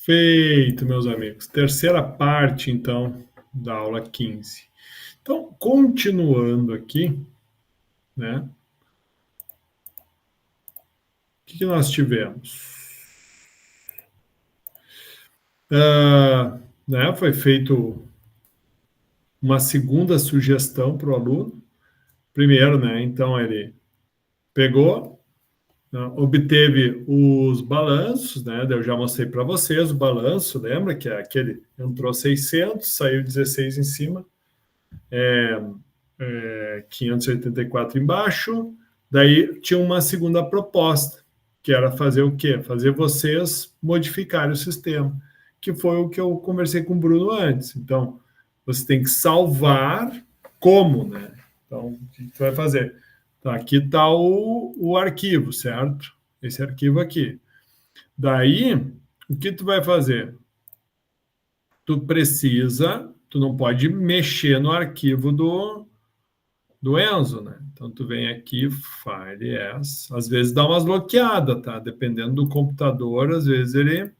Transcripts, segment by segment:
Feito, meus amigos. Terceira parte, então, da aula 15. Então, continuando aqui, né? O que nós tivemos? Né, foi feito uma segunda sugestão para o aluno. Primeiro, né? Então, ele pegou, né, obteve os balanços, né? Eu já mostrei para vocês o balanço, lembra que é aquele entrou 600, saiu 16 em cima, 584 embaixo. Daí tinha uma segunda proposta, que era fazer o quê? Fazer vocês modificarem o sistema, que foi o que eu conversei com o Bruno antes. Então, você tem que salvar como, né? Então, o que você vai fazer? Tá, aqui está o arquivo, certo? Esse arquivo aqui. Daí, o que tu vai fazer? Tu não pode mexer no arquivo do Enzo, né? Então tu vem aqui, File As, às vezes dá umas bloqueadas, tá? Dependendo do computador, às vezes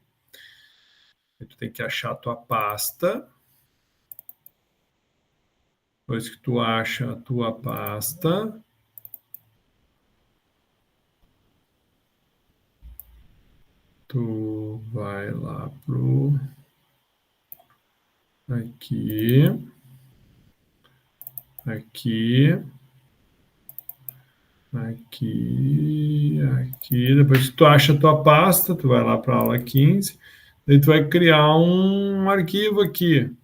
tu tem que achar a tua pasta. Depois que tu acha a tua pasta, tu vai lá pro aqui, aqui, aqui. Depois que tu acha a tua pasta, tu vai lá para a aula 15, daí tu vai criar um arquivo aqui,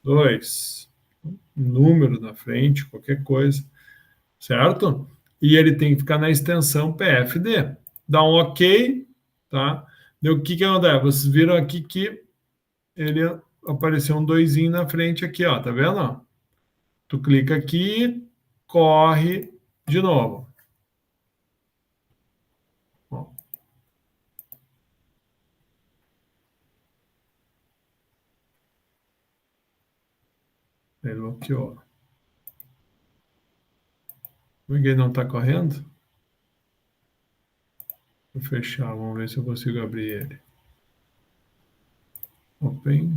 2, número na frente, qualquer coisa, certo? E ele tem que ficar na extensão PFD. Dá um OK, tá? Deu o que que acontece? Vocês viram aqui que ele apareceu um doisinho na frente aqui, ó, tá vendo? Tu clica aqui, corre de novo. Ó. Ele bloqueou. Ninguém não está correndo? Vou fechar, vamos ver se eu consigo abrir ele. Open.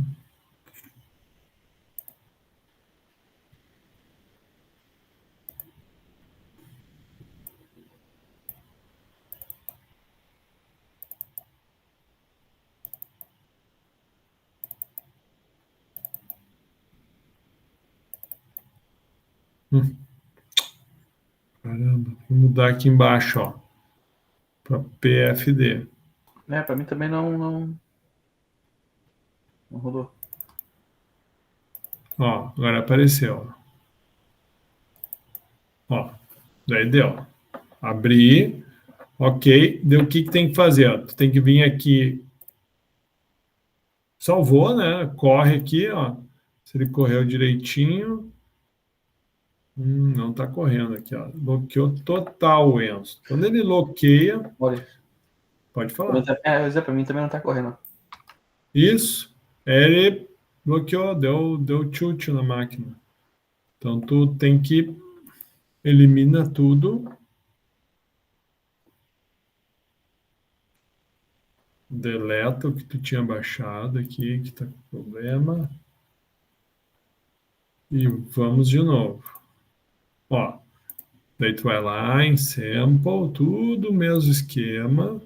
Caramba, vou mudar aqui embaixo, ó, para PFD. Para mim também não rolou. Ó, agora apareceu. Ó, daí deu. Abrir, ok. Deu o que que tem que fazer? Ó, tu tem que vir aqui. Salvou, né? Corre aqui, ó. Se ele correu direitinho. Não está correndo aqui, ó. Bloqueou total o Enzo. Quando ele bloqueia. Olha. Pode falar. Para mim também não está correndo. Isso. Ele bloqueou, deu tilt na máquina. Então tu tem que elimina tudo. Deleta o que tu tinha baixado aqui, que tá com problema. E vamos de novo. Ó, daí tu vai lá em Sample, tudo o mesmo esquema.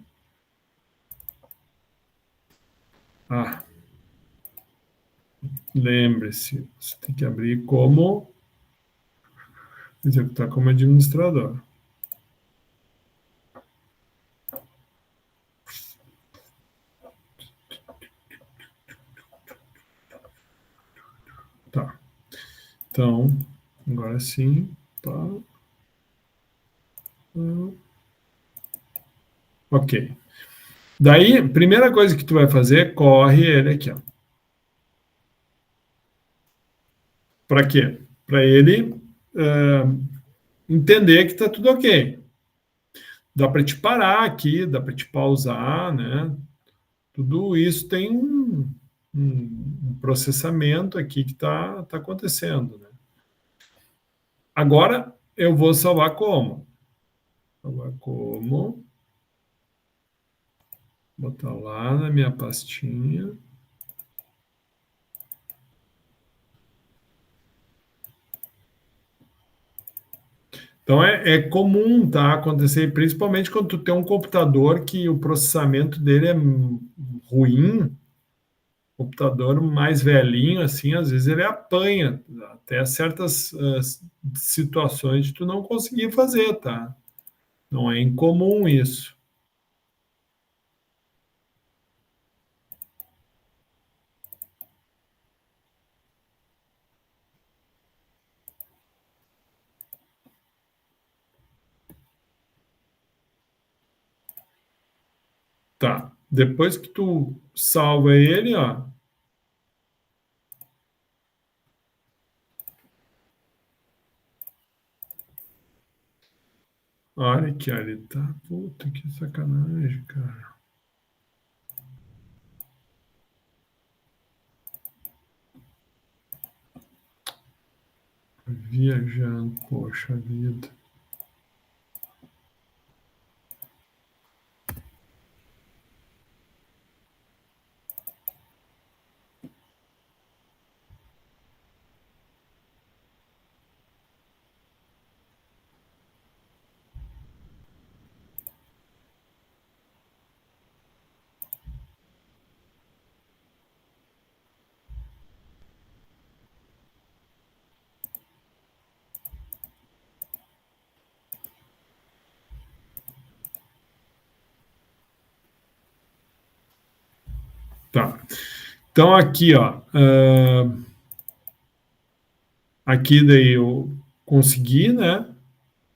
Ah, lembre-se, você tem que abrir como executar como administrador. Tá. Então, agora sim, tá. Ok. Daí, primeira coisa que tu vai fazer, corre ele aqui, ó. Para quê? Para ele entender que está tudo ok. Dá para te parar aqui, dá para te pausar, né? Tudo isso tem um processamento aqui que está acontecendo, né? Agora eu vou salvar como? Salvar como? Botar lá na minha pastinha. Então, é comum, tá, acontecer, principalmente quando tu tem um computador que o processamento dele é ruim, computador mais velhinho, assim, às vezes ele apanha até certas situações de tu não conseguir fazer, tá? Não é incomum isso. Tá. Depois que tu salva ele, ó. Olha que ali tá. Puta que sacanagem, cara. Viajando, poxa vida. Tá. Então aqui, ó. Aqui daí eu consegui, né?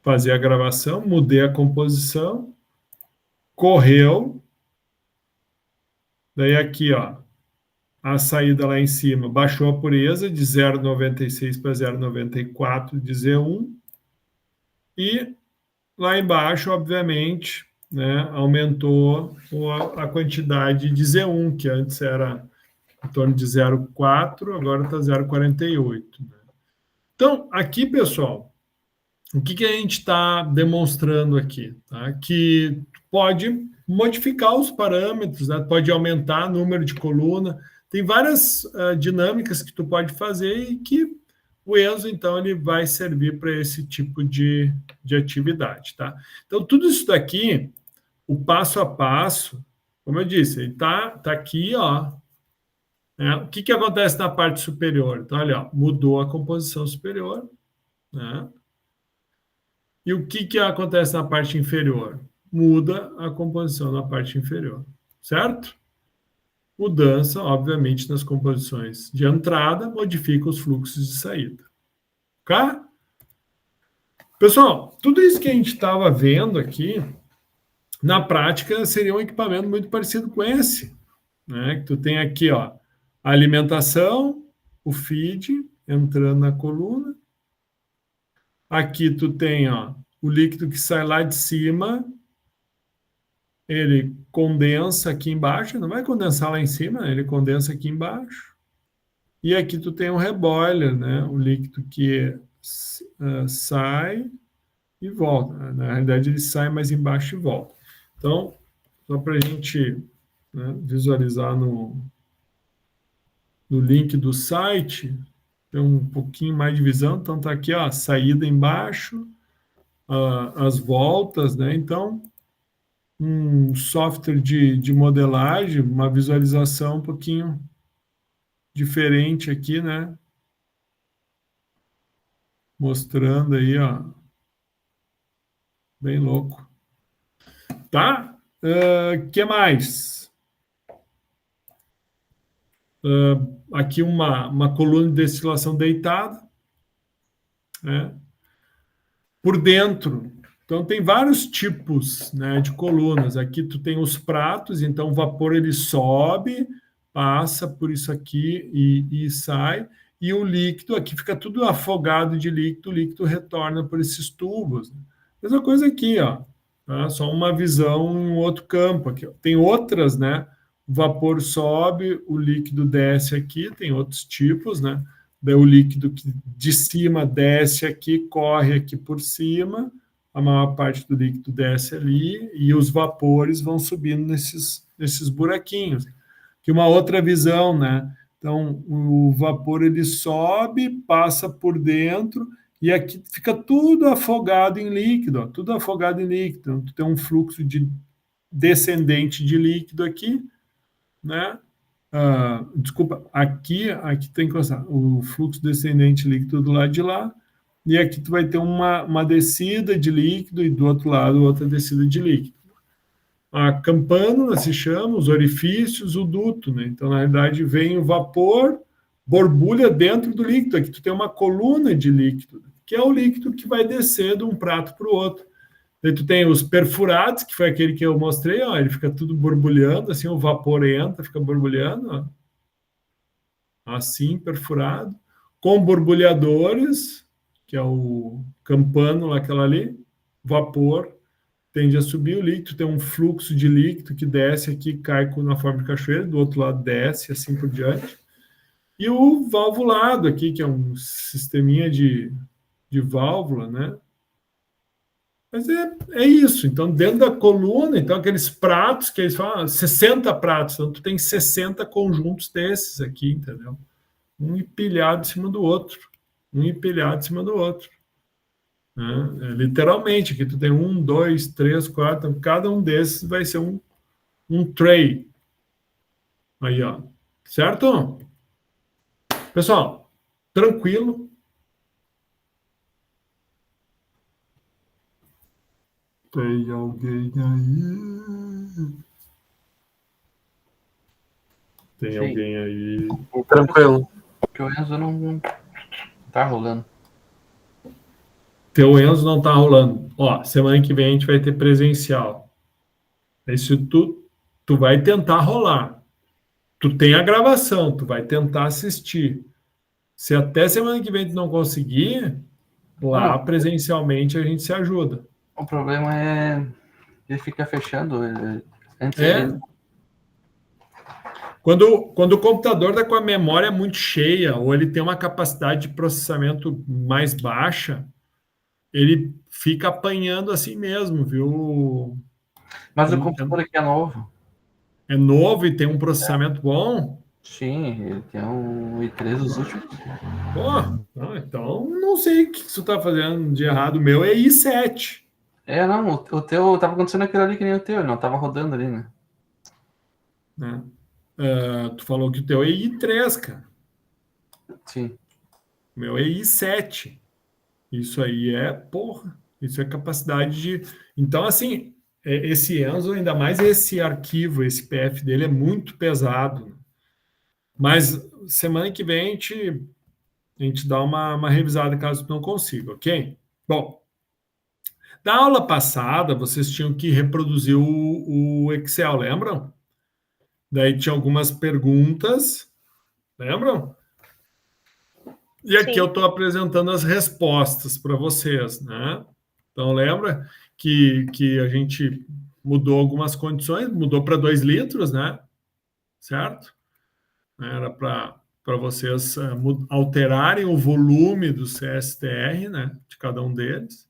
Fazer a gravação, mudei a composição, correu. Daí aqui, ó, a saída lá em cima baixou a pureza de 0,96 para 0,94 de Z1 e lá embaixo, obviamente, né, aumentou a quantidade de Z1, que antes era em torno de 0,4, agora está 0,48. Né? Então, aqui, pessoal, o que a gente está demonstrando aqui? Tá? Que pode modificar os parâmetros, né? Pode aumentar o número de coluna. Tem várias dinâmicas que tu pode fazer e que o ENSO, então, ele vai servir para esse tipo de atividade. Tá? Então, tudo isso daqui, o passo a passo, como eu disse, ele tá aqui, ó. Né? O que acontece na parte superior? Então, olha, ó, mudou a composição superior, né? E o que acontece na parte inferior? Muda a composição na parte inferior, certo? Mudança, obviamente, nas composições de entrada modifica os fluxos de saída. Ok? Pessoal, tudo isso que a gente estava vendo aqui, na prática, seria um equipamento muito parecido com esse. Né? Que tu tem aqui, ó, a alimentação, o feed entrando na coluna. Aqui tu tem, ó, o líquido que sai lá de cima, ele condensa aqui embaixo, não vai condensar lá em cima, ele condensa aqui embaixo. E aqui tu tem um reboiler, né? O líquido que sai e volta. Na realidade, ele sai mais embaixo e volta. Então, só para a gente, né, visualizar no link do site, tem um pouquinho mais de visão. Então, tá aqui, ó, a saída embaixo, as voltas, né? Então, um software de modelagem, uma visualização um pouquinho diferente aqui, né? Mostrando aí, ó. Bem louco. Tá? Que mais? Aqui uma coluna de destilação deitada, né? Por dentro. Então, tem vários tipos, né, de colunas. Aqui tu tem os pratos, então o vapor ele sobe, passa por isso aqui e sai. E o líquido, aqui fica tudo afogado de líquido, o líquido retorna por esses tubos. Mesma coisa aqui, ó. Tá? Só uma visão em um outro campo. Aqui, ó. Tem outras, né? O vapor sobe, o líquido desce aqui, tem outros tipos, né? Daí o líquido que de cima desce aqui, corre aqui por cima, a maior parte do líquido desce ali, e os vapores vão subindo nesses buraquinhos. Que uma outra visão, né? Então, o vapor ele sobe, passa por dentro, e aqui fica tudo afogado em líquido, ó, tudo afogado em líquido. Então, tu tem um fluxo descendente de líquido aqui, né? Desculpa, aqui tem que constar o fluxo descendente líquido do lado de lá, e aqui tu vai ter uma descida de líquido e do outro lado outra descida de líquido. A campânula se chama, os orifícios, o duto, né? Então, na realidade, vem o vapor, borbulha dentro do líquido. Aqui tu tem uma coluna de líquido, que é o líquido que vai descer de um prato para o outro. Daí tu tem os perfurados, que foi aquele que eu mostrei, ó, ele fica tudo borbulhando, assim, o vapor entra, fica borbulhando, ó, assim, perfurado, com borbulhadores, que é o campânula, aquela ali, vapor, tende a subir o líquido, tem um fluxo de líquido que desce aqui, cai na forma de cachoeira, do outro lado desce, assim por diante. E o valvulado aqui, que é um sisteminha de válvula, né? Mas é isso. Então, dentro da coluna, então, aqueles pratos que eles falam, 60 pratos, então tu tem 60 conjuntos desses aqui, entendeu? Um empilhado em cima do outro. Um empilhado em cima do outro. Né? Literalmente, aqui tu tem 1, 2, 3, 4, cada um desses vai ser um tray. Aí, ó. Certo? Pessoal, tranquilo. Tem alguém aí? Tem Sim. alguém aí? Tranquilo. Porque o Enzo não tá rolando. Teu Enzo não tá rolando. Ó, semana que vem a gente vai ter presencial. Aí se tu vai tentar rolar. Tu tem a gravação, tu vai tentar assistir. Se até semana que vem tu não conseguir, lá presencialmente a gente se ajuda. O problema é ele fica fechando. Antes É. Quando o computador está com a memória muito cheia ou ele tem uma capacidade de processamento mais baixa, ele fica apanhando assim mesmo, viu? Mas o computador aqui é novo. É novo e tem um processamento bom? Sim, ele tem um i3 dos últimos. Pô, então não sei o que você está fazendo de errado. O meu é i7. Não, o teu tava acontecendo aquilo ali que nem o teu, ele não tava rodando ali, né? Tu falou que o teu é i3, cara. Sim. O meu é i7. Isso aí isso é capacidade de. Então, assim, esse Enzo, ainda mais esse arquivo, esse PF dele é muito pesado. Mas semana que vem a gente dá uma revisada caso não consiga, ok? Bom, na aula passada, vocês tinham que reproduzir o Excel, lembram? Daí tinha algumas perguntas, lembram? E aqui Sim. eu estou apresentando as respostas para vocês, né? Então, lembra que a gente mudou algumas condições, mudou para 2 litros, né? Certo? Era para vocês alterarem o volume do CSTR, né? De cada um deles.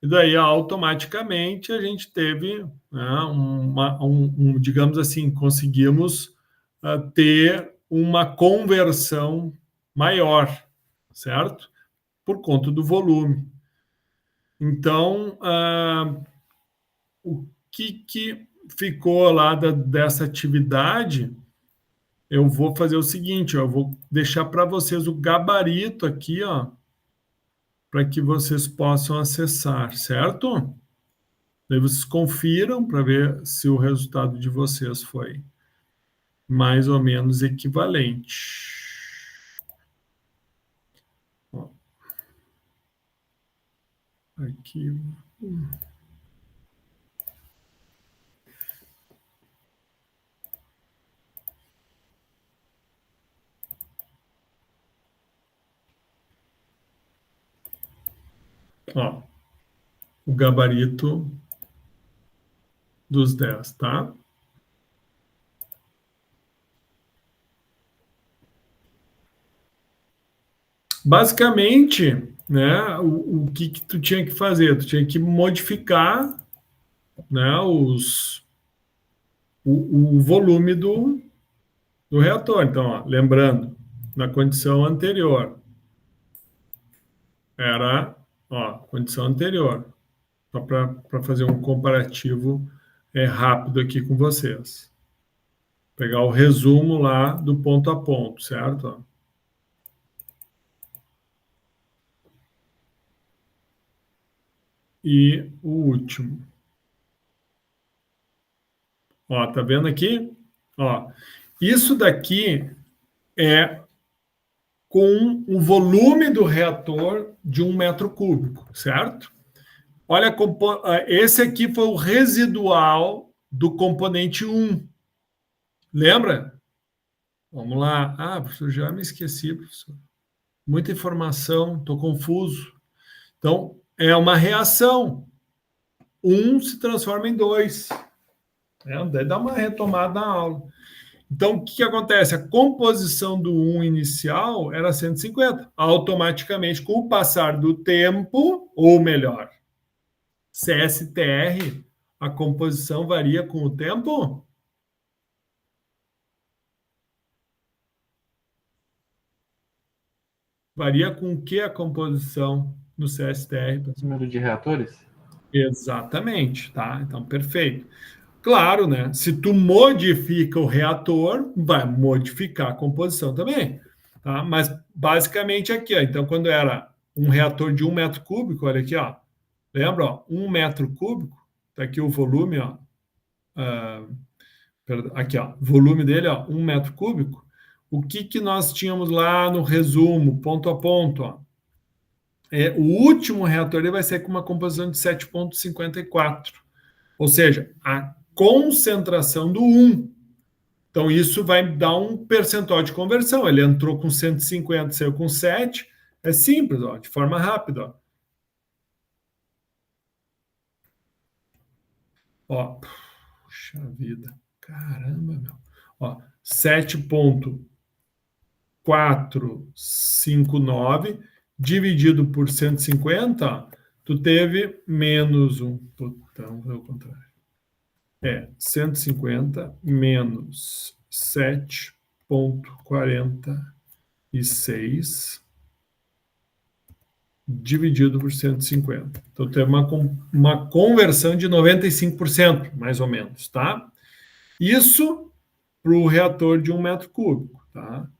E daí, automaticamente, a gente teve, né, digamos assim, conseguimos ter uma conversão maior, certo? Por conta do volume. Então, o que ficou lá dessa atividade, eu vou fazer o seguinte, ó, eu vou deixar para vocês o gabarito aqui, ó, para que vocês possam acessar, certo? Daí vocês confiram para ver se o resultado de vocês foi mais ou menos equivalente. Ó. Arquivo. Ó, o gabarito dos 10, tá? Basicamente, né, o que tu tinha que fazer? Tu tinha que modificar, né, o volume do reator. Então, ó, lembrando, na condição anterior, era, ó, condição anterior. Só para fazer um comparativo rápido aqui com vocês. Pegar o resumo lá do ponto a ponto, certo? E o último. Ó, tá vendo aqui? Ó, isso daqui é com o volume do reator de 1 metro cúbico, certo? Olha, esse aqui foi o residual do componente 1. Lembra? Vamos lá. Ah, professor, já me esqueci, professor. Muita informação, estou confuso. Então, é uma reação. 1 se transforma em 2. Daí dá uma retomada na aula. Então, o que acontece? A composição do 1 inicial era 150. Automaticamente, com o passar do tempo, ou melhor, CSTR, a composição varia com o tempo? Varia com o que a composição no CSTR? Número de reatores? Exatamente, tá? Então, perfeito. Claro, né? Se tu modifica o reator, vai modificar a composição também, tá? Mas basicamente aqui, ó. Então, quando era um reator de 1 metro cúbico, olha aqui, ó. Lembra, ó? 1 metro cúbico, tá aqui o volume, ó. Aqui, ó. Volume dele, ó, 1 metro cúbico. O que nós tínhamos lá no resumo, ponto a ponto, ó? O último reator ele vai ser com uma composição de 7,54. Ou seja, a concentração do 1. Então, isso vai dar um percentual de conversão. Ele entrou com 150, saiu com 7. É simples, ó, de forma rápida. Ó, puxa vida. Caramba, meu. Ó, 7,459 dividido por 150, ó, tu teve menos um. Então, é o contrário. 150 menos 7,46 dividido por 150. Então, tem uma conversão de 95%, mais ou menos, tá? Isso para o reator de 1 metro cúbico, tá?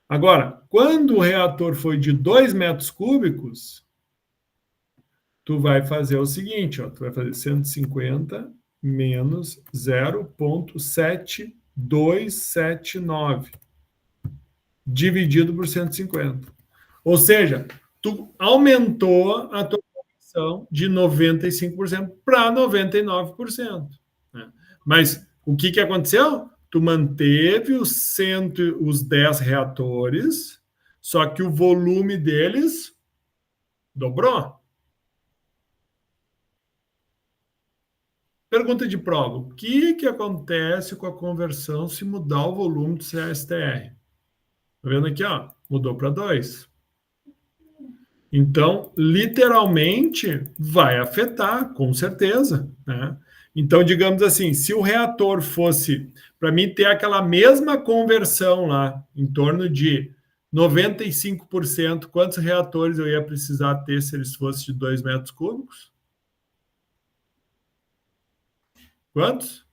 Agora, quando o reator foi de 2 metros cúbicos, tu vai fazer o seguinte, ó, tu vai fazer 150 menos 0,7279 dividido por 150. Ou seja, tu aumentou a tua conversão de 95% para 99%. Né? Mas o que aconteceu? Tu manteve os 10 reatores, só que o volume deles dobrou. Pergunta de prova. O que acontece com a conversão se mudar o volume do CSTR? Tá vendo aqui, ó? Mudou para 2. Então, literalmente, vai afetar, com certeza, né? Então, digamos assim, se o reator fosse, para mim ter aquela mesma conversão lá, em torno de 95%, quantos reatores eu ia precisar ter se eles fossem de 2 metros cúbicos? Quantos?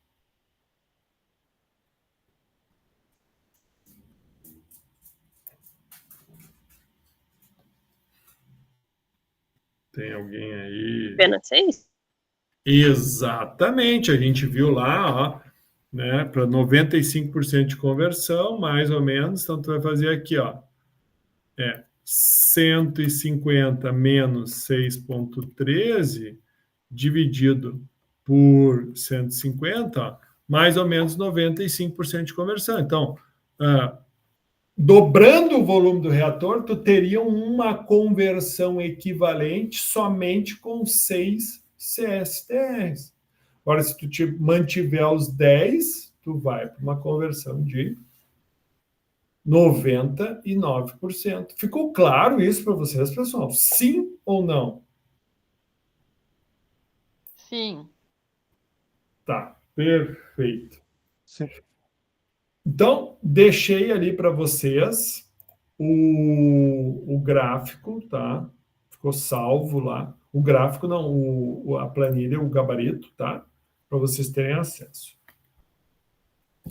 Tem alguém aí? Apenas 6? Exatamente, a gente viu lá, ó, né, para 95% de conversão, mais ou menos, então tu vai fazer aqui, ó, 150 menos 6,13 dividido por 150, ó, mais ou menos 95% de conversão. Então, dobrando o volume do reator, tu teria uma conversão equivalente somente com 6 CSTRs. Agora, se tu mantiver os 10, tu vai para uma conversão de 99%. Ficou claro isso para vocês, pessoal? Sim ou não? Sim. Tá, perfeito. Sim. Então, deixei ali para vocês o gráfico, tá? ficou salvo lá. O gráfico não, a planilha, o gabarito, tá? Para vocês terem acesso.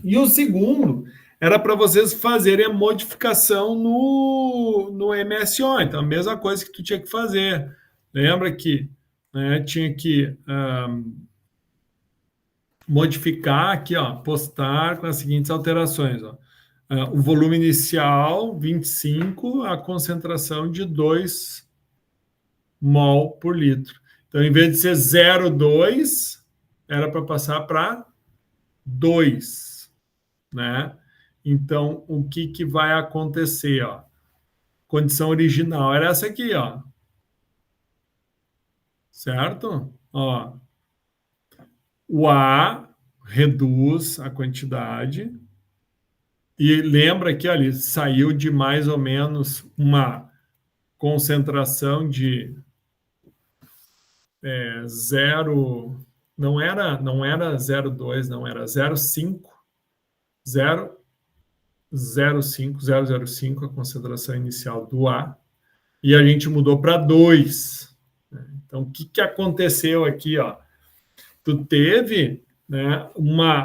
E o segundo era para vocês fazerem a modificação no MSO. Então, a mesma coisa que tu tinha que fazer. Lembra que, né, tinha que modificar aqui, ó, postar com as seguintes alterações. Ó. O volume inicial, 25, a concentração de 2 mol por litro. Então, em vez de ser 0,2, era para passar para 2, né? Então, o que vai acontecer, ó? Condição original era essa aqui, ó. Certo? Ó. O A reduz a quantidade e lembra que ali saiu de mais ou menos uma concentração de 0, não era 0,2, não era 0,5, 0,05 a concentração inicial do A, e a gente mudou para 2. Então, o que aconteceu aqui, ó? Tu teve, né,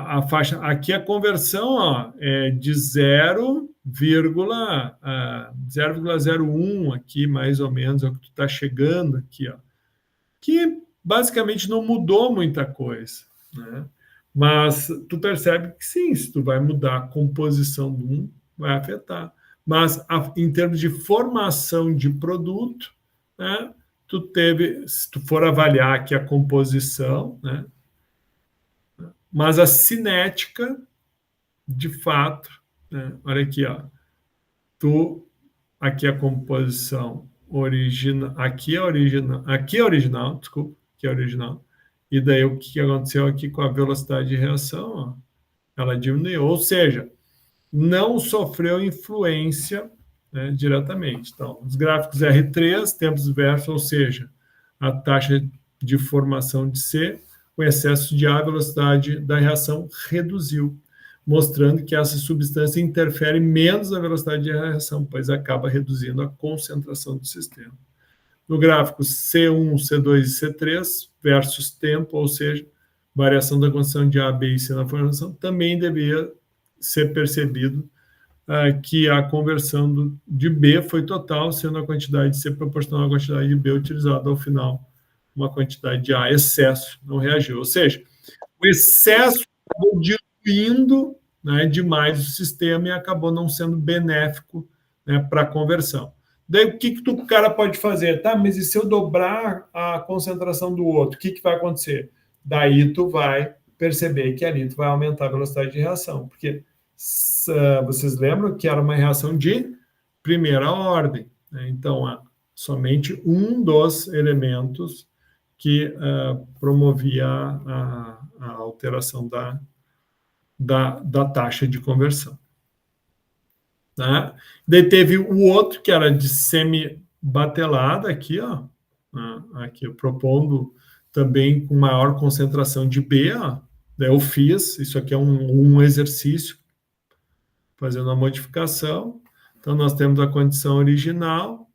a faixa, aqui a conversão, ó, é de 0,01 aqui, mais ou menos, é o que tu está chegando aqui, ó, que basicamente não mudou muita coisa, né? Mas tu percebe que sim, se tu vai mudar a composição do um, vai afetar. Mas em termos de formação de produto, né, tu teve, se tu for avaliar aqui a composição, né, mas a cinética, de fato, né, olha aqui, ó, aqui a composição original, aqui é original, desculpa, aqui é original. E daí o que aconteceu aqui com a velocidade de reação? Ó, ela diminuiu, ou seja, não sofreu influência, né, diretamente. Então, os gráficos R3, tempos versos, ou seja, a taxa de formação de C, o excesso de A, a velocidade da reação reduziu, mostrando que essa substância interfere menos na velocidade de reação, pois acaba reduzindo a concentração do sistema. No gráfico C1, C2 e C3 versus tempo, ou seja, variação da condição de A, B e C na formação, também deveria ser percebido que a conversão de B foi total, sendo a quantidade de C proporcional à quantidade de B utilizada ao final, uma quantidade de A excesso, não reagiu. Ou seja, o excesso acabou diluindo, né, demais o sistema e acabou não sendo benéfico, né, para a conversão. Daí, o que o cara pode fazer? Tá, mas e se eu dobrar a concentração do outro? O que vai acontecer? Daí tu vai perceber que ali tu vai aumentar a velocidade de reação, porque vocês lembram que era uma reação de primeira ordem, né? Então, somente um dos elementos que promovia a alteração da taxa de conversão. Né? Daí teve o outro, que era de semi-batelada, aqui, ó, aqui propondo também com maior concentração de B, ó. Daí eu fiz, isso aqui é um exercício, fazendo a modificação. Então, nós temos a condição original,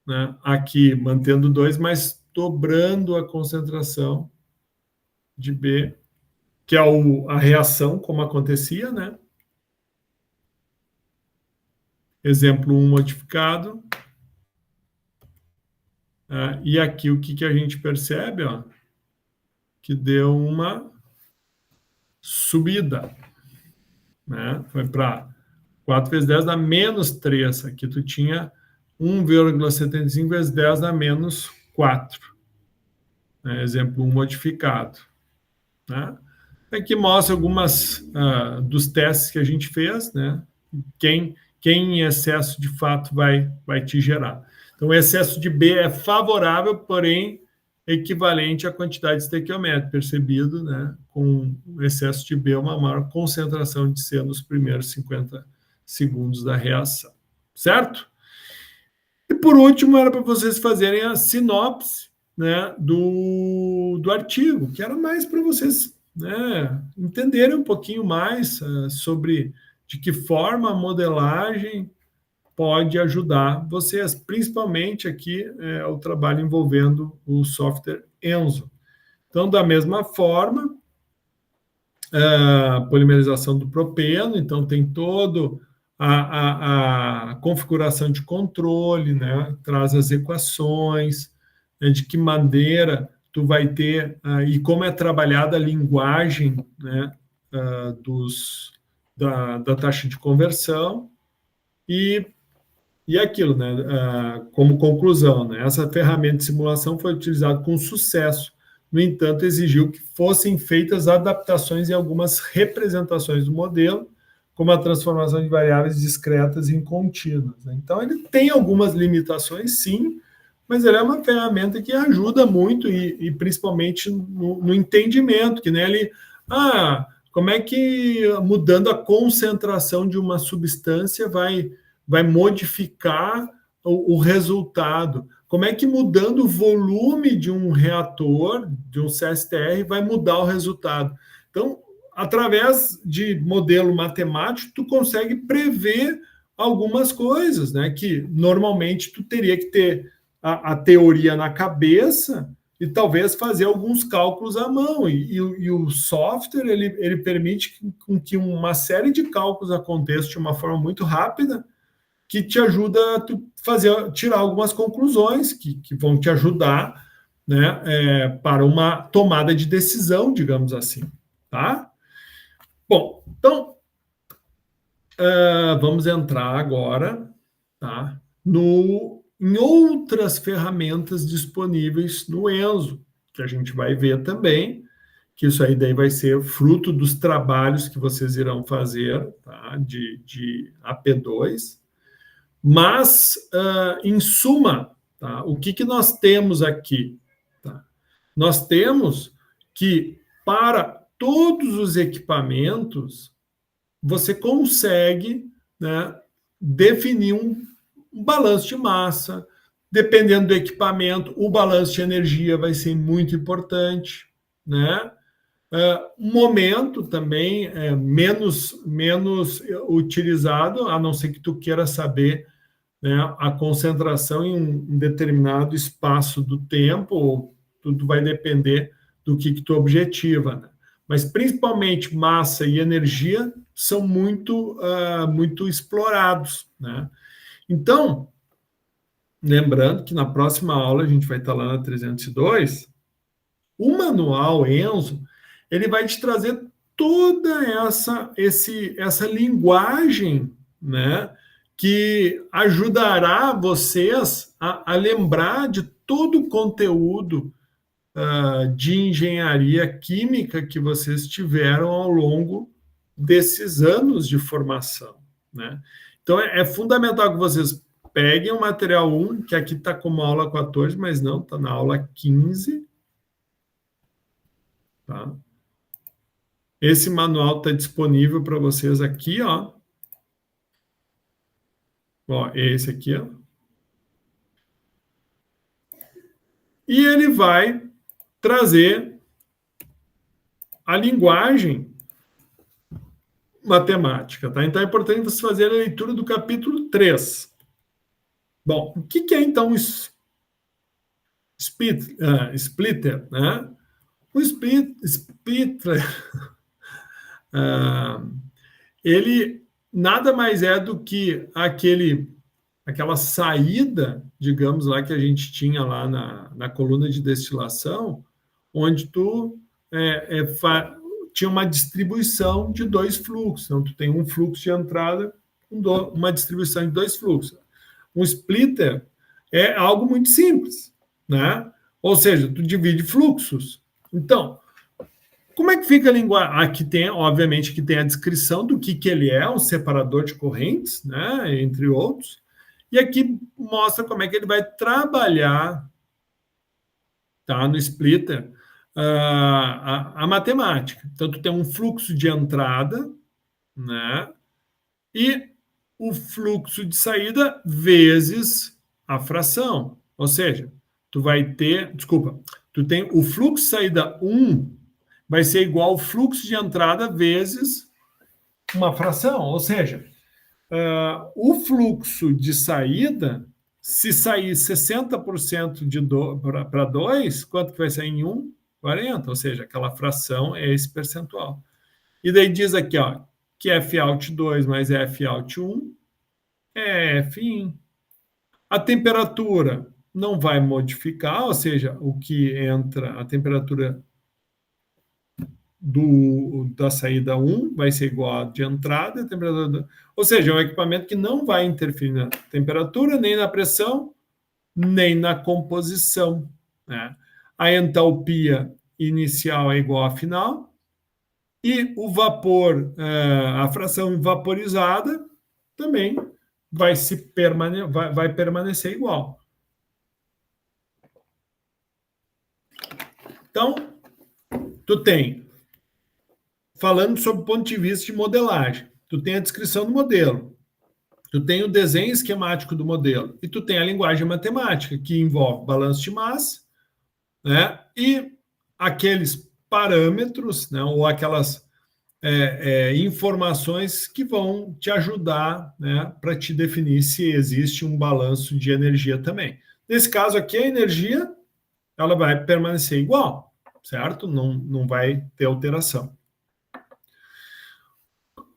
né, aqui mantendo 2, mas dobrando a concentração de B, que é a reação, como acontecia, né? Exemplo 1 modificado. E aqui o que a gente percebe, ó, que deu uma subida, né? Foi para 4 vezes 10 dá menos 3. Aqui tu tinha 1,75 vezes 10 dá menos 4. Né? Exemplo 1 modificado. Né? Aqui mostra algumas dos testes que a gente fez, né? Quem em excesso de fato vai te gerar. Então, o excesso de B é favorável, porém equivalente à quantidade de estequiométrico percebido, né? Com o excesso de B, uma maior concentração de C nos primeiros 50 segundos da reação. Certo? E, por último, era para vocês fazerem a sinopse, né, do artigo, que era mais para vocês, né, entenderem um pouquinho mais sobre de que forma a modelagem pode ajudar vocês, principalmente aqui o trabalho envolvendo o software Enso. Então, da mesma forma, a polimerização do propeno, então tem todo a configuração de controle, né? Traz as equações, né? De que maneira tu vai ter, e como é trabalhada a linguagem, né? Da taxa de conversão, e aquilo, né? Como conclusão, né? Essa ferramenta de simulação foi utilizada com sucesso. No entanto, exigiu que fossem feitas adaptações em algumas representações do modelo, como a transformação de variáveis discretas em contínuas, né? Então, ele tem algumas limitações, sim, mas ele é uma ferramenta que ajuda muito, e principalmente no entendimento, que nem ele... como é que mudando a concentração de uma substância vai modificar o resultado? Como é que mudando o volume de um reator, de um CSTR, vai mudar o resultado? Então, através de modelo matemático, tu consegue prever algumas coisas, né? Que normalmente tu teria que ter a teoria na cabeça e talvez fazer alguns cálculos à mão. E o software, ele permite que uma série de cálculos aconteça de uma forma muito rápida, que te ajuda a tirar algumas conclusões que vão te ajudar, né, para uma tomada de decisão, digamos assim, tá? Bom, então, vamos entrar agora, tá, em outras ferramentas disponíveis no Enso, que a gente vai ver também, que isso aí daí vai ser fruto dos trabalhos que vocês irão fazer, tá, de AP2. Mas, em suma, tá, o que nós temos aqui? Tá? Nós temos que, para todos os equipamentos, você consegue, né, definir um balanço de massa. Dependendo do equipamento, o balanço de energia vai ser muito importante, né? Momento também é menos utilizado, a não ser que tu queira saber, né, a concentração em um determinado espaço do tempo, ou tudo vai depender do que tu objetiva, né? Mas principalmente massa e energia são muito explorados, né? Então, lembrando que na próxima aula a gente vai estar lá na 302, o manual Enso, ele vai te trazer toda essa linguagem, né, que ajudará vocês a lembrar de todo o conteúdo de engenharia química que vocês tiveram ao longo desses anos de formação, né? Então, é fundamental que vocês peguem o material 1, que aqui está como aula 14, mas não, está na aula 15, tá? Esse manual está disponível para vocês aqui, ó. Ó, esse aqui, ó. E ele vai trazer a linguagem matemática, tá? Então é importante você fazer a leitura do capítulo 3. Bom, o que é então o splitter, né? O splitter, ele nada mais é do que aquela saída, digamos lá, que a gente tinha lá na coluna de destilação, onde tu tinha uma distribuição de dois fluxos. Então, tu tem um fluxo de entrada, uma distribuição de dois fluxos. Um splitter é algo muito simples, né? Ou seja, tu divide fluxos. Então, como é que fica a linguagem? Aqui tem, obviamente, que tem a descrição do que ele é, um separador de correntes, né? Entre outros. E aqui mostra como é que ele vai trabalhar, tá, no splitter, a matemática. Então, tu tem um fluxo de entrada, né? E o fluxo de saída vezes a fração. Ou seja, tu tem o fluxo de saída 1 vai ser igual ao fluxo de entrada vezes uma fração. Ou seja, O fluxo de saída, se sair 60% para 2, quanto que vai sair em 1? 40, ou seja, aquela fração é esse percentual. E daí diz aqui, ó, que F-out 2 mais F-out 1 é F-in. A temperatura não vai modificar, ou seja, o que entra, a temperatura da saída 1 vai ser igual à de entrada, a temperatura ou seja, é um equipamento que não vai interferir na temperatura, nem na pressão, nem na composição. Né? A entalpia inicial é igual à final, e o vapor, a fração vaporizada, também vai permanecer igual. Então, tu tem, falando sobre o ponto de vista de modelagem, tu tem a descrição do modelo, tu tem o desenho esquemático do modelo e tu tem a linguagem matemática, que envolve balanço de massa, né, e aqueles parâmetros, né, ou aquelas informações que vão te ajudar, né, para te definir se existe um balanço de energia também. Nesse caso aqui, a energia ela vai permanecer igual, certo? Não vai ter alteração.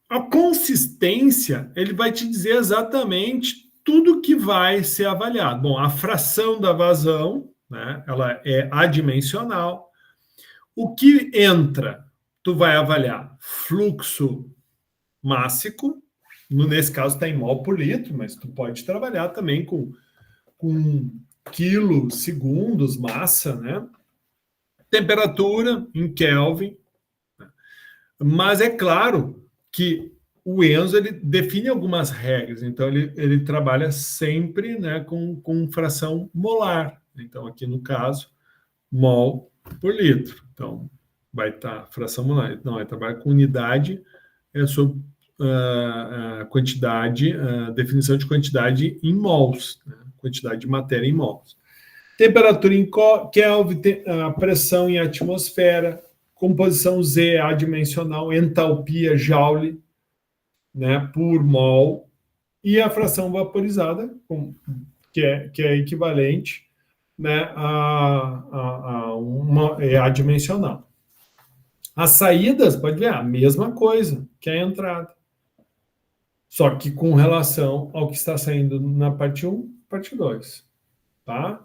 A consistência, ele vai te dizer exatamente tudo que vai ser avaliado. Bom, a fração da vazão, né, ela é adimensional. O que entra, tu vai avaliar fluxo mássico, nesse caso está em mol por litro, mas tu pode trabalhar também com quilos, segundos, massa, né? Temperatura em Kelvin. Mas é claro que o Enzo ele define algumas regras, então ele trabalha sempre, né, com fração molar. Então, aqui no caso, mol por litro. Então, vai estar fração molar. Não, ele trabalha com unidade sobre quantidade, definição de quantidade em mols, né, quantidade de matéria em mols. Temperatura em Kelvin, a pressão em atmosfera, composição Z adimensional, entalpia Joule, né, por mol, e a fração vaporizada, que é equivalente, né, a uma adimensional. As saídas, pode ver, a mesma coisa que a entrada, só que com relação ao que está saindo na parte 1, parte 2. Tá?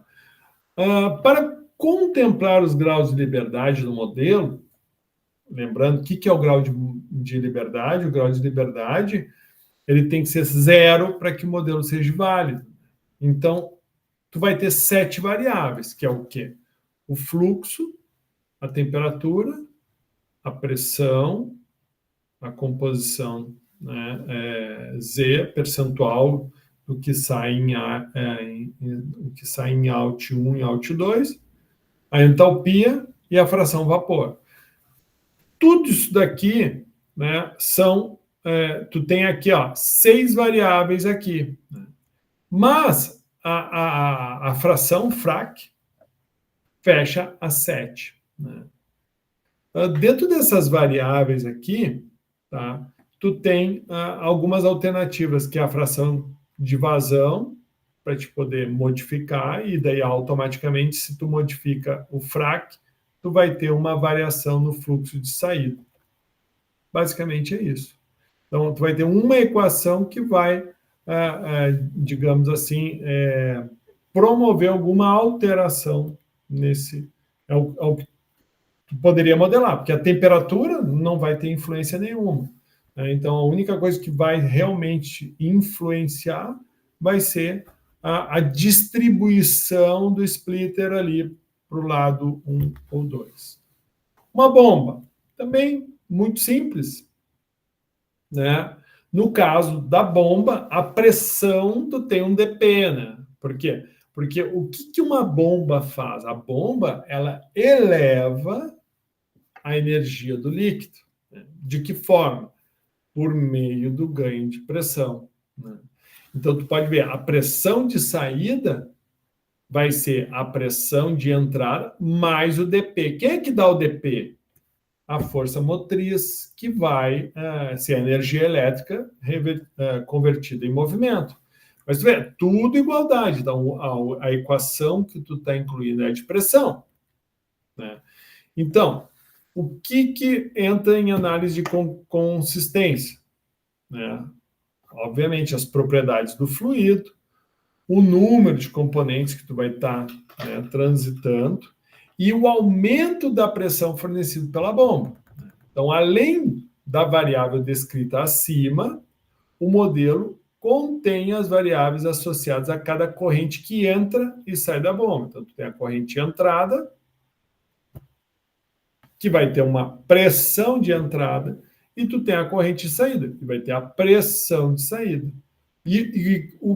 Para contemplar os graus de liberdade do modelo, lembrando, o que é o grau de liberdade? O grau de liberdade ele tem que ser 0 para que o modelo seja válido. Então, tu vai ter 7 variáveis, que é o quê? O fluxo, a temperatura, a pressão, a composição, né, Z, percentual do que sai o que sai em Alt 1 e Alt 2, a entalpia e a fração vapor. Tudo isso daqui, né, tu tem aqui, ó, 6 variáveis aqui. Né? Mas a fração frac fecha a 7. Né? Dentro dessas variáveis aqui, tá, tu tem algumas alternativas, que é a fração de vazão, para te poder modificar, e daí automaticamente, se tu modifica o frac, tu vai ter uma variação no fluxo de saída. Basicamente é isso. Então, tu vai ter uma equação que vai, digamos assim, promover alguma alteração nesse... É o que tu poderia modelar, porque a temperatura não vai ter influência nenhuma. Né? Então, a única coisa que vai realmente influenciar vai ser a distribuição do splitter ali para o lado 1 ou 2. Uma bomba, também muito simples. Né? No caso da bomba, a pressão tu tem um dp, né? Por quê? Porque o que uma bomba faz? A bomba, ela eleva a energia do líquido. Né? De que forma? Por meio do ganho de pressão. Né? Então, tu pode ver, a pressão de saída vai ser a pressão de entrada mais o dp. Quem é que dá o dp? a força motriz, que vai ser a energia elétrica convertida em movimento. Mas tu vê, tudo igualdade. Então, a equação que tu está incluindo é de pressão, né? Então, o que entra em análise de consistência, né? Obviamente, as propriedades do fluido, o número de componentes que tu vai estar transitando e o aumento da pressão fornecido pela bomba. Então, além da variável descrita acima, o modelo contém as variáveis associadas a cada corrente que entra e sai da bomba. Então, tu tem a corrente de entrada, que vai ter uma pressão de entrada, e tu tem a corrente de saída, que vai ter a pressão de saída.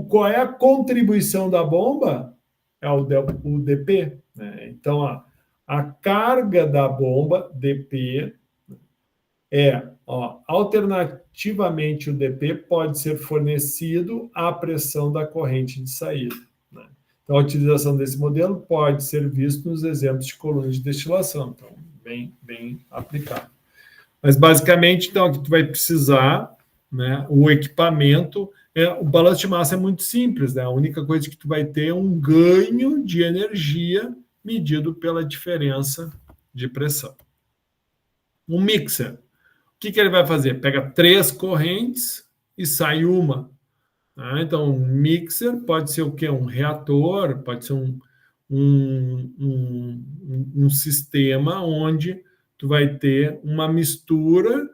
Qual é a contribuição da bomba? É o dP. Né? Então, a carga da bomba, dP, alternativamente o dP pode ser fornecido à pressão da corrente de saída. Né? Então, a utilização desse modelo pode ser visto nos exemplos de colunas de destilação. Então, bem aplicado. Mas, basicamente, então, aqui tu vai precisar, né, o equipamento. O balanço de massa é muito simples, né? A única coisa que tu vai ter é um ganho de energia medido pela diferença de pressão. Um mixer. O que ele vai fazer? Pega 3 correntes e sai uma. Tá? Então, um mixer pode ser o quê? Um reator, pode ser um sistema onde tu vai ter uma mistura,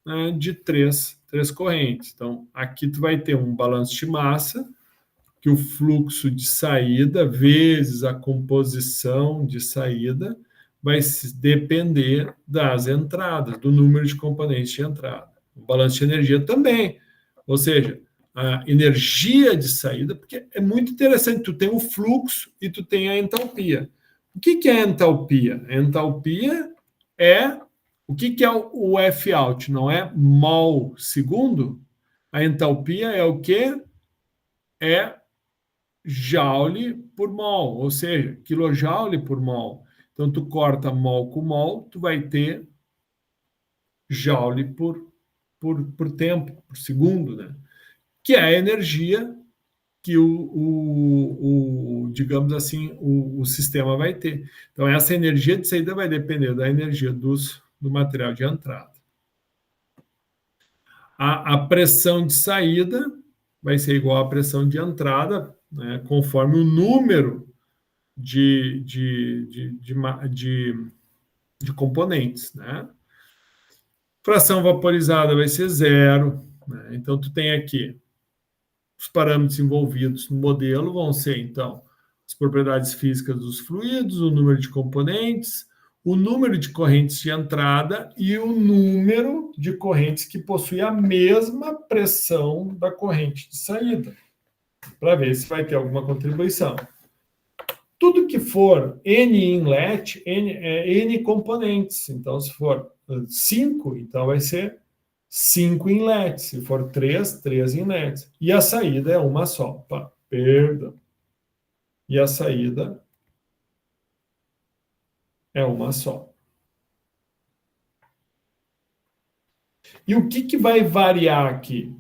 né, de três correntes. Então, aqui tu vai ter um balanço de massa, que o fluxo de saída vezes a composição de saída vai depender das entradas, do número de componentes de entrada. O balanço de energia também. Ou seja, a energia de saída, porque é muito interessante, tu tem o fluxo e tu tem a entalpia. O que é a entalpia? A entalpia é... O que é o F-out? Não é mol segundo? A entalpia é o quê? É joule por mol, ou seja, quilojoule por mol. Então, tu corta mol com mol, tu vai ter joule por tempo, por segundo, né? Que é a energia que digamos assim, o sistema vai ter. Então, essa energia de saída vai depender da energia do material de entrada. A pressão de saída vai ser igual à pressão de entrada, né, conforme o número de componentes, né? Fração vaporizada vai ser 0, né? Então, tu tem aqui os parâmetros envolvidos no modelo vão ser, então, as propriedades físicas dos fluidos, o número de componentes, o número de correntes de entrada e o número de correntes que possui a mesma pressão da corrente de saída, para ver se vai ter alguma contribuição. Tudo que for N inlet, N componentes. Então, se for 5, então vai ser 5 inlets. Se for 3 inlets. E a saída é uma só. Perdão. E a saída é uma só. E o que vai variar aqui?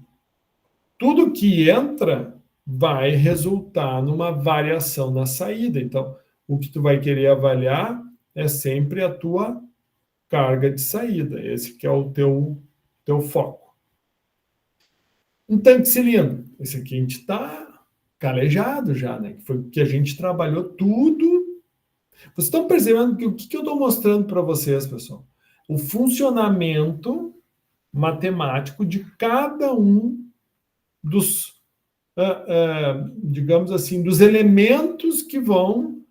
Tudo que entra vai resultar numa variação na saída. Então, o que tu vai querer avaliar é sempre a tua carga de saída. Esse que é o teu foco. Um tanque de cilindro. Esse aqui a gente está calejado já, né? Que foi que a gente trabalhou tudo. Vocês estão percebendo que o que eu estou mostrando para vocês, pessoal? O funcionamento matemático de cada um dos, digamos assim, dos elementos que vão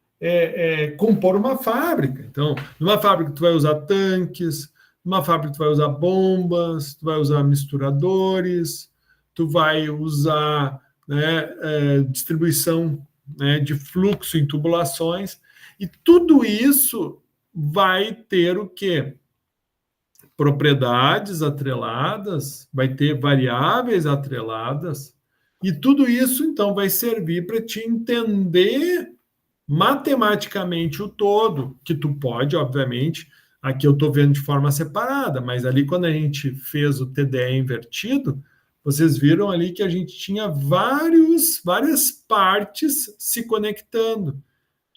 compor uma fábrica. Então, numa fábrica tu vai usar tanques, numa fábrica tu vai usar bombas, tu vai usar misturadores, tu vai usar, né, distribuição, né, de fluxo em tubulações, e tudo isso vai ter o quê? Propriedades atreladas, vai ter variáveis atreladas, e tudo isso, então, vai servir para te entender matematicamente o todo, que tu pode, obviamente, Aqui eu estou vendo de forma separada, mas ali quando a gente fez o TDE invertido, vocês viram ali que a gente tinha várias partes se conectando.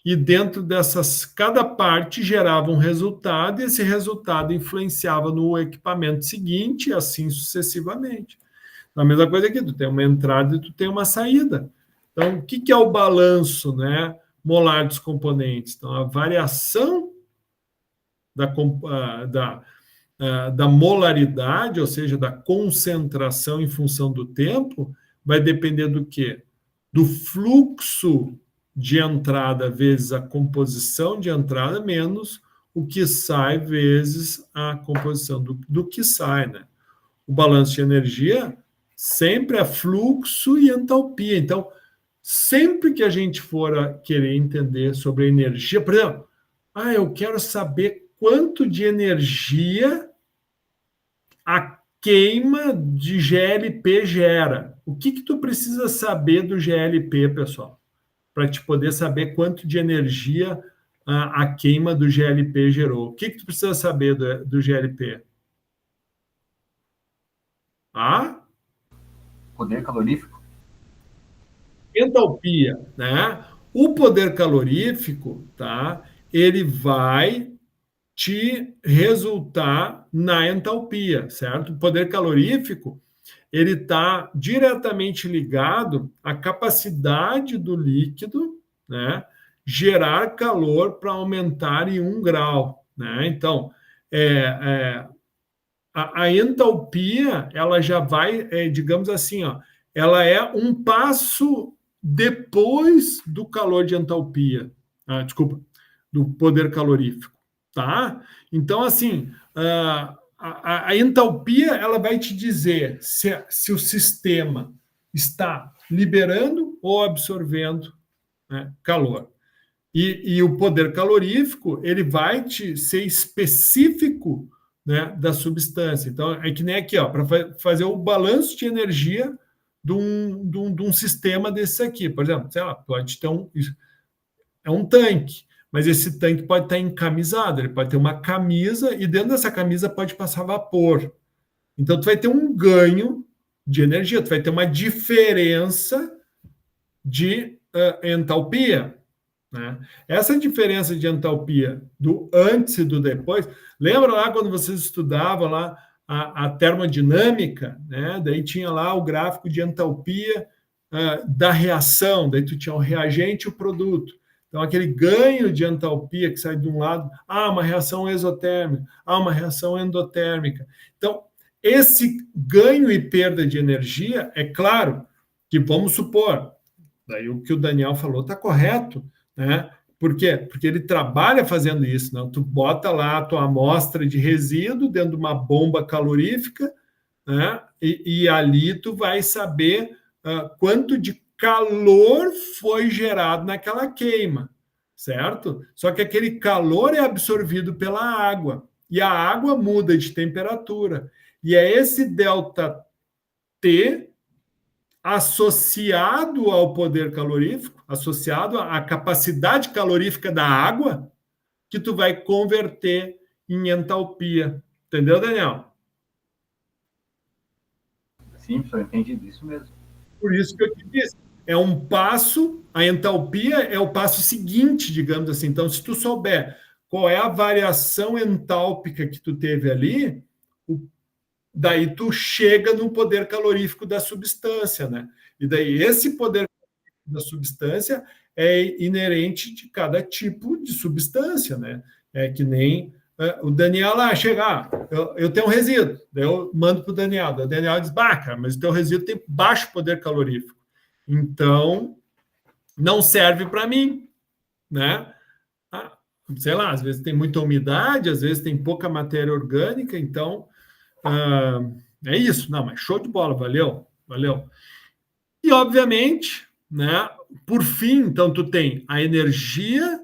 E dentro dessas, cada parte gerava um resultado, e esse resultado influenciava no equipamento seguinte, e assim sucessivamente. A mesma coisa aqui, tu tem uma entrada e tu tem uma saída. Então, o que é o balanço, né, molar dos componentes? Então, a variação da molaridade, ou seja, da concentração em função do tempo, vai depender do quê? Do fluxo de entrada vezes a composição de entrada menos o que sai vezes a composição do que sai, né? O balanço de energia sempre é fluxo e entalpia. Então, sempre que a gente for querer entender sobre energia, por exemplo, eu quero saber quanto de energia a queima de GLP gera. O que tu precisa saber do GLP, pessoal? Para te poder saber quanto de energia a queima do GLP gerou. O que tu precisa saber do GLP? Poder calorífico? Entalpia, né? O poder calorífico, tá? Ele vai te resultar na entalpia, certo? O poder calorífico, ele está diretamente ligado à capacidade do líquido, né, gerar calor para aumentar em 1 grau, né? Então, a entalpia, ela já vai, digamos assim, ó, ela é um passo depois do calor de entalpia, desculpa, do poder calorífico, tá? Então, assim, a entalpia, ela vai te dizer se o sistema está liberando ou absorvendo, né, calor. E o poder calorífico, ele vai te ser específico, né, da substância. Então, é que nem aqui, para fazer o balanço de energia de um sistema desse aqui. Por exemplo, sei lá, pode ter um tanque, mas esse tanque pode estar encamisado, ele pode ter uma camisa, e dentro dessa camisa pode passar vapor. Então, tu vai ter um ganho de energia, tu vai ter uma diferença de entalpia. Né? Essa diferença de entalpia do antes e do depois, lembra lá quando vocês estudavam lá a termodinâmica, né? Daí tinha lá o gráfico de entalpia da reação, daí tu tinha o reagente e o produto. Então, aquele ganho de entalpia que sai de um lado, uma reação exotérmica, uma reação endotérmica. Então, esse ganho e perda de energia, é claro que, vamos supor, daí o que o Daniel falou está correto, né? Por quê? Porque ele trabalha fazendo isso. Não? Tu bota lá a tua amostra de resíduo dentro de uma bomba calorífica, né? E ali tu vai saber quanto de calor foi gerado naquela queima, certo? Só que aquele calor é absorvido pela água, e a água muda de temperatura. E é esse delta T associado ao poder calorífico, associado à capacidade calorífica da água, que tu vai converter em entalpia. Entendeu, Daniel? Sim, professor, entendi isso mesmo. Por isso que eu te disse, é um passo, a entalpia é o passo seguinte, digamos assim. Então, se tu souber qual é a variação entálpica que tu teve ali, daí tu chega no poder calorífico da substância, né? E daí esse poder da substância é inerente de cada tipo de substância, né? É que nem o Daniel lá chega, eu tenho um resíduo, daí eu mando para o Daniel, daí o Daniel diz, cara, mas o teu resíduo tem baixo poder calorífico, então não serve para mim, né? Sei lá, às vezes tem muita umidade, às vezes tem pouca matéria orgânica, então é isso, não, mas show de bola, valeu, valeu. E obviamente, né, por fim, então tu tem a energia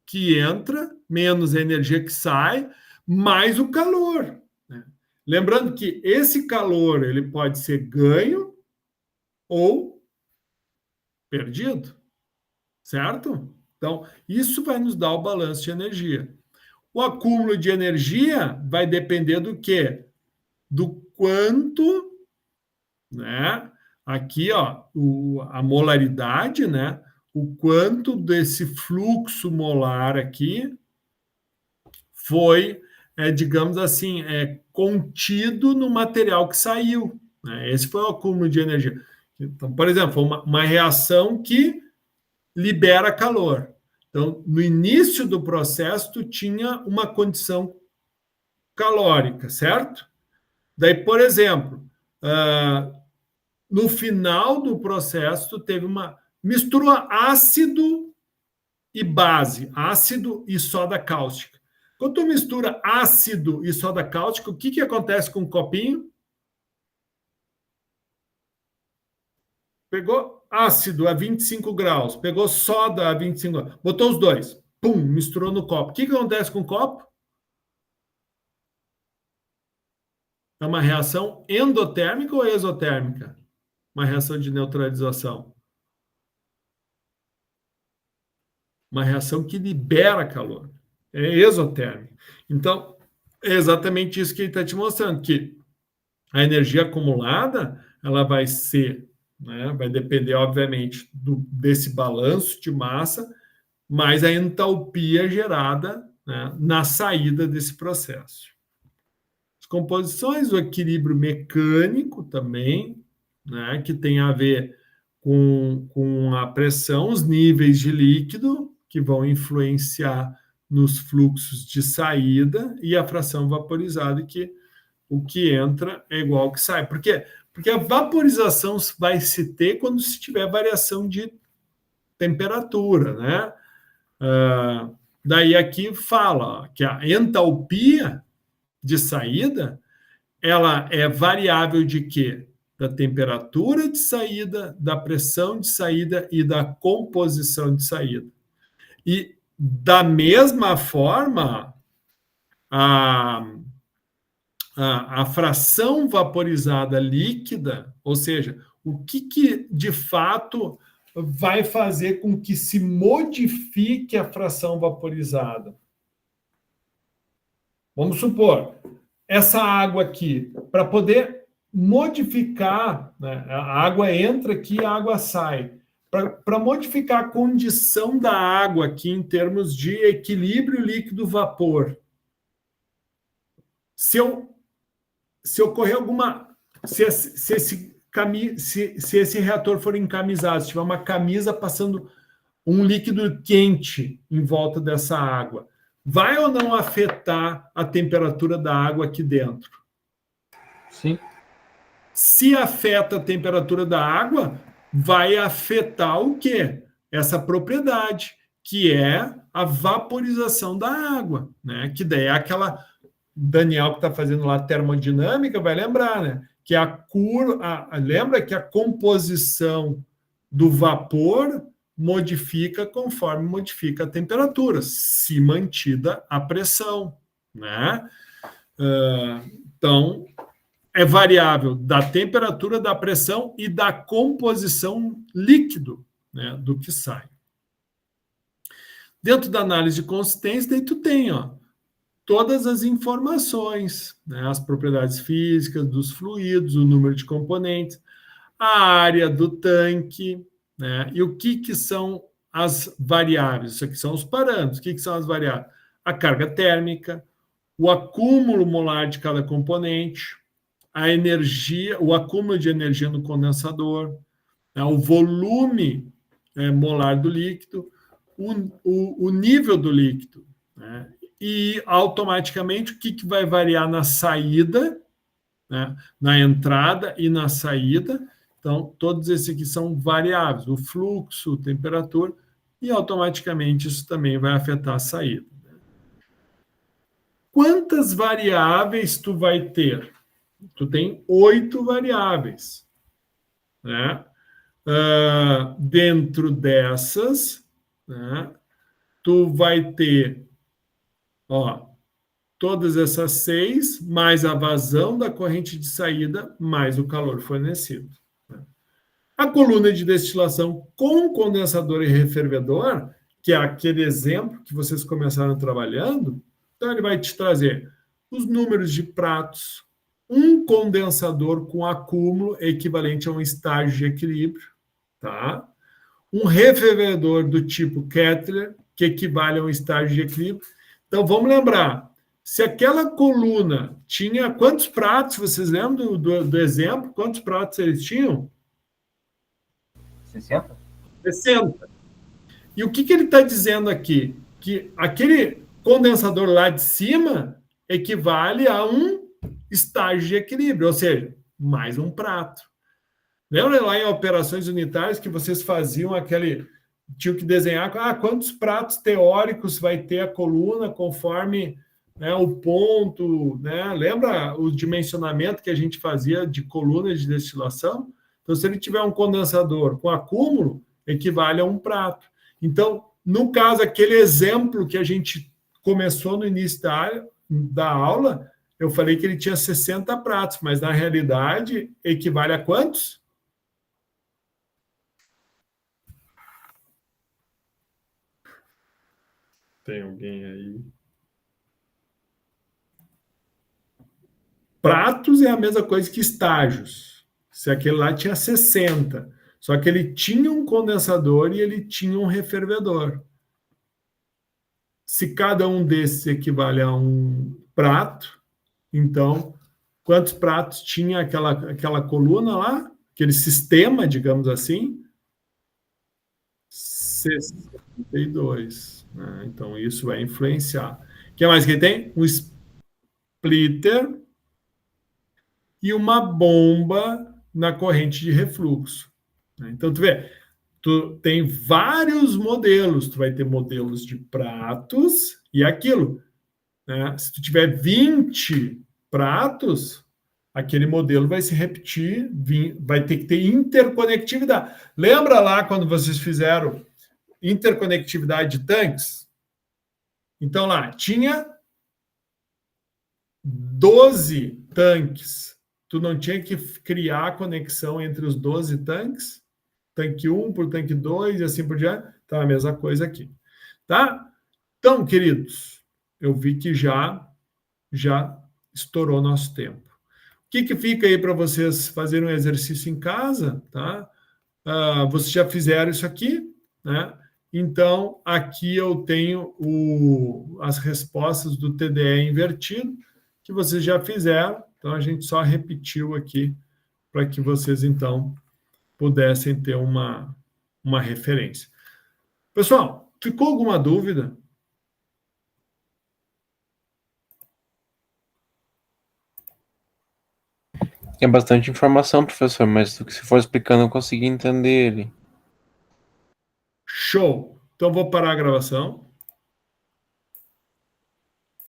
que entra, menos a energia que sai, mais o calor. Né? Lembrando que esse calor ele pode ser ganho ou perdido, certo? Então, isso vai nos dar o balanço de energia. O acúmulo de energia vai depender do quê? Do quanto, né? Aqui, ó, a molaridade, né? O quanto desse fluxo molar aqui foi, digamos assim, contido no material que saiu, né? Esse foi o acúmulo de energia. Então, por exemplo, uma reação que libera calor. Então, no início do processo, tu tinha uma condição calórica, certo? Daí, por exemplo, no final do processo, tu teve uma mistura ácido e base, ácido e soda cáustica. Quando tu mistura ácido e soda cáustica, o que acontece com o copinho? Pegou ácido a 25 graus, pegou soda a 25 graus, botou os dois, pum, misturou no copo. O que acontece com o copo? É uma reação endotérmica ou exotérmica? Uma reação de neutralização. Uma reação que libera calor. É exotérmica. Então, é exatamente isso que ele está te mostrando, que a energia acumulada, ela vai ser, né, vai depender, obviamente, desse balanço de massa, mais a entalpia gerada, né, na saída desse processo. As composições, o equilíbrio mecânico também, né, que tem a ver com a pressão, os níveis de líquido, que vão influenciar nos fluxos de saída, e a fração vaporizada, que o que entra é igual ao que sai. Por quê? Porque a vaporização vai se ter quando se tiver variação de temperatura, né? Daí aqui fala ó, que a entalpia de saída, ela é variável de quê? Da temperatura de saída, da pressão de saída e da composição de saída. E da mesma forma, a fração vaporizada líquida, ou seja, o que de fato vai fazer com que se modifique a fração vaporizada. Vamos supor, essa água aqui, para poder modificar, né, a água entra aqui, a água sai. Para modificar a condição da água aqui em termos de equilíbrio líquido-vapor, se ocorrer alguma. Se esse reator for encamisado, se tiver uma camisa passando um líquido quente em volta dessa água, vai ou não afetar a temperatura da água aqui dentro? Sim. Se afeta a temperatura da água, vai afetar o quê? Essa propriedade, que é a vaporização da água, né? Que daí é aquela. Daniel, que está fazendo lá termodinâmica, vai lembrar, né? Que lembra que a composição do vapor modifica conforme modifica a temperatura, se mantida a pressão, né? Então, é variável da temperatura, da pressão e da composição líquido, né, do que sai. Dentro da análise de consistência, daí tu tem, ó, todas as informações, né, as propriedades físicas dos fluidos, o número de componentes, a área do tanque, né, e o que são as variáveis. Isso aqui são os parâmetros. O que são as variáveis? A carga térmica, o acúmulo molar de cada componente, a energia, o acúmulo de energia no condensador, né, o volume molar do líquido, o nível do líquido, né, e automaticamente o que vai variar na saída, né, na entrada e na saída. Então, todos esses aqui são variáveis, o fluxo, temperatura, e automaticamente isso também vai afetar a saída. Quantas variáveis tu vai ter? Tu tem 8 variáveis, né? Dentro dessas, né, tu vai ter, ó, todas essas 6, mais a vazão da corrente de saída, mais o calor fornecido. A coluna de destilação com condensador e refervedor, que é aquele exemplo que vocês começaram trabalhando, Então, ele vai te trazer os números de pratos, um condensador com acúmulo equivalente a um estágio de equilíbrio, tá? Um refervedor do tipo Kettler, que equivale a um estágio de equilíbrio. Então, vamos lembrar, se aquela coluna tinha quantos pratos, vocês lembram do exemplo? Quantos pratos eles tinham? 60? 60. E o que ele está dizendo aqui? Que aquele condensador lá de cima equivale a um estágio de equilíbrio, ou seja, mais um prato. Lembra lá em operações unitárias que vocês faziam aquele... Tinham que desenhar quantos pratos teóricos vai ter a coluna conforme, né, o ponto, né? Lembra o dimensionamento que a gente fazia de coluna de destilação? Então, se ele tiver um condensador com acúmulo, equivale a um prato. Então, no caso, aquele exemplo que a gente começou no início da aula, eu falei que ele tinha 60 pratos, mas na realidade equivale a quantos? Tem alguém aí? Pratos é a mesma coisa que estágios. Se aquele lá tinha 60, só que ele tinha um condensador e ele tinha um refervedor. Se cada um desses equivale a um prato, então, quantos pratos tinha aquela coluna lá? Aquele sistema, digamos assim? 62. Né? Então, isso vai influenciar. O que mais que tem? Um splitter e uma bomba na corrente de refluxo. Então, tu vê, tu tem vários modelos. Tu vai ter modelos de pratos e aquilo. Né? Se tu tiver 20 pratos, aquele modelo vai se repetir, vai ter que ter interconectividade. Lembra lá quando vocês fizeram interconectividade de tanques? Então lá, tinha 12 tanques. Tu não tinha que criar conexão entre os 12 tanques? Tanque 1 por tanque 2 e assim por diante? Tá a mesma coisa aqui. Tá? Então, queridos, eu vi que já estourou nosso tempo. O que fica aí para vocês fazerem um exercício em casa, tá? Vocês já fizeram isso aqui, né? Então, aqui eu tenho as respostas do TDE invertido, que vocês já fizeram, então a gente só repetiu aqui para que vocês, então, pudessem ter uma referência. Pessoal, ficou alguma dúvida? É bastante informação, professor, mas do que se for explicando eu consegui entender ele. Show! Então, vou parar a gravação.